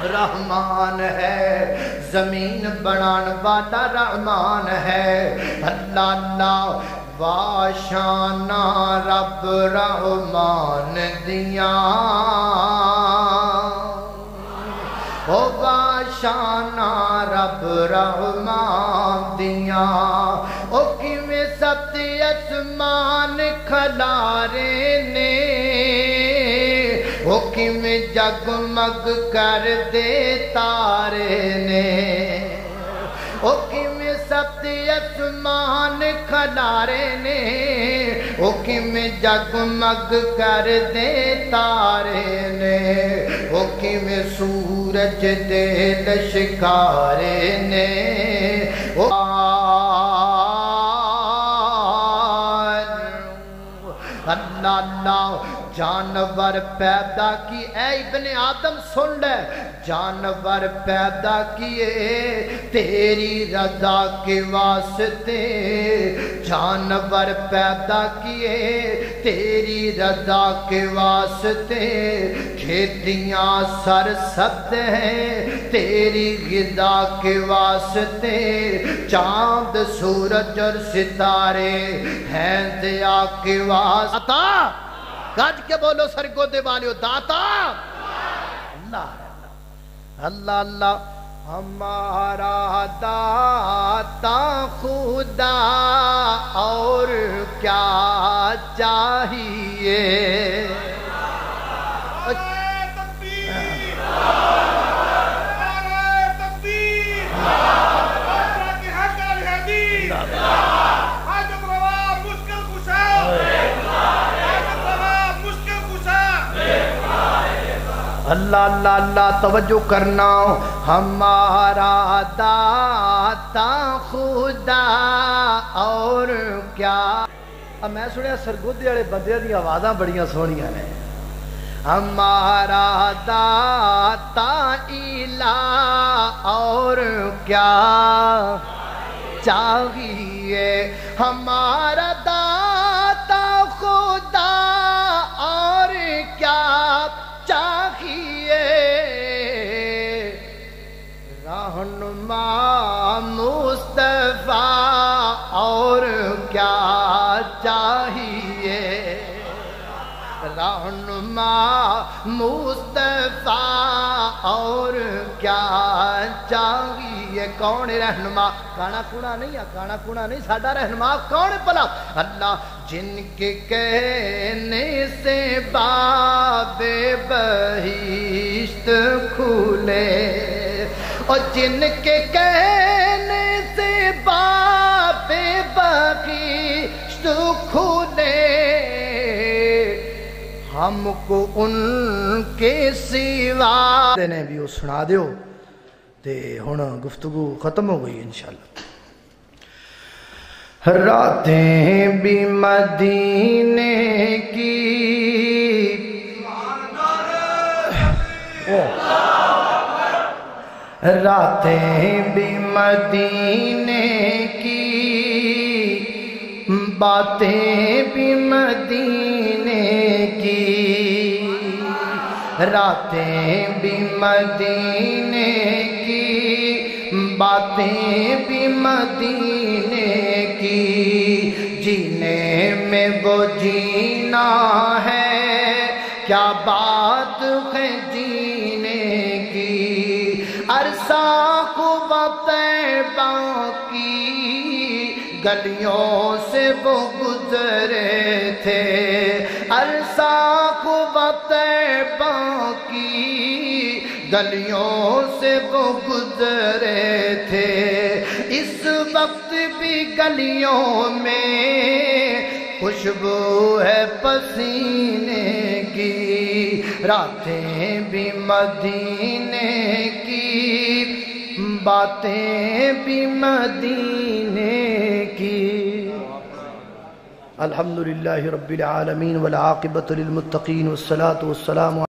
رحمان ہے، زمین بنان والا رحمان ہے۔ اللہ اللہ واشانا رب رحمان دیاں، او واشانا رب رحمان دیاں، او کیویں سات اسمان کھلارے نے، او کیویں جگمگ کر دے تارے نے، او کیویں سات اسمان کھلارے نے، او کیویں جگمگ کر دے تارے نے، او کیویں سورج دے لشکارے نے، اللہ اللہ جانور پیدا کی، اے ابن آدم سن لے، جانور پیدا کیے تیری رضا کے واسطے، جانور پیدا کیے تیری رضا کے واسطے، کھیتیاں سرسبز ہیں تیری غذا کے واسطے، چاند سورج اور ستارے ہیں دیا کے واسطے۔ گج کے بولو سرگودے والیو، داتا اللہ اللہ اللہ، ہمارا داتا خدا اور کیا چاہیے۔ اللہ اللہ اللہ توجہ کرنا، ہمارا داتا خدا اور کیا۔ اب میں سنیا سرگودے والے بندے دی آوازاں بڑیاں سونیاں نے۔ ہمارا داتا الہ اور کیا چاہیے، ہمارا داتا خدا اور کیا چاہیے، رہنما مصطفیٰ اور کیا چاہیے، رہنما مصطفیٰ اور کیا چاہیے۔ کون رہنما؟ کانا کونا نہیں ہے، کانا کونا نہیں، ساڈا رہنما کون بلا؟ اللہ جن کے کہنے سے باب بہشت کھلے، اور جن کے کہنے سے باب بہشت کھلے، ہم کو ان کے سوا دینے بھی وہ سنا دیو تے ہن گفتگو ختم ہو گئی انشاءاللہ۔ راتیں بھی مدینے کی، راتیں بھی مدینے کی، باتیں بھی مدینے کی، راتیں بھی مدینے کی، باتیں بھی مدینے کی، جینے میں وہ جینا ہے، کیا بات ہے جینے کی، عرصہ و طیبہ کی گلیوں سے وہ گزرے تھے، عرصہ و طیبہ کی گلیوں سے وہ گزرے تھے، اس وقت بھی گلیوں میں خوشبو ہے پسینے کی، راتیں بھی مدینے کی، باتیں بھی مدینے کی۔ الحمدللہ رب العالمین والعاقبۃ للمتقین والصلاة والسلام